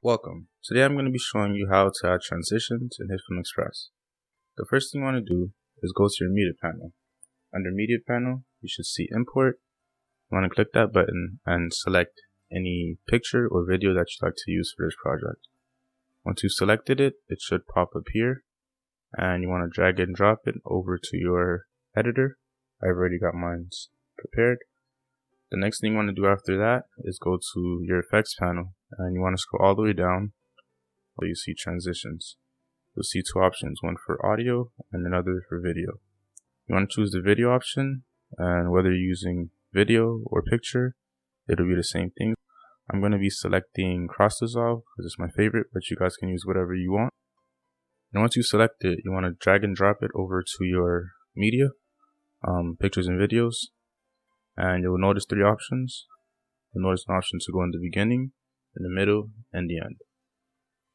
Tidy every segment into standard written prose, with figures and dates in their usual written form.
Welcome. Today I'm going to be showing you how to add transitions in Hitfilm Express. The first thing you want to do is go to your media panel. Under media panel, you should see import. You want to click that button and select any picture or video that you'd like to use for this project. Once you've selected it, it should pop up here, and you want to drag and drop it over to your editor. I've already got mine prepared. The next thing you want to do after that is go to your effects panel, and you want to scroll all the way down where you see transitions. You'll see two options, one for audio and another for video. You want to choose the video option, and whether you're using video or picture, it'll be the same thing. I'm going to be selecting cross dissolve because it's my favorite, but you guys can use whatever you want. And once you select it, you want to drag and drop it over to your media, pictures and videos, and you'll notice three options. You'll notice an option to go in the beginning, in the middle, and the end.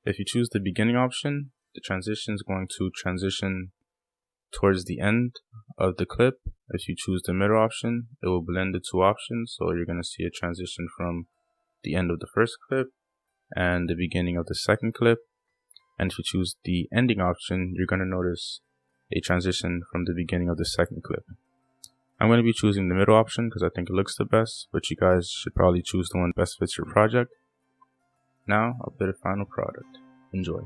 If you choose the beginning option, the transition is going to transition towards the end of the clip. If you choose the middle option, it will blend the two options, so you're going to see a transition from the end of the first clip and the beginning of the second clip. And if you choose the ending option, you're going to notice a transition from the beginning of the second clip. I'm going to be choosing the middle option because I think it looks the best, but you guys should probably choose the one that best fits your project. Now, I'll play the final product. Enjoy.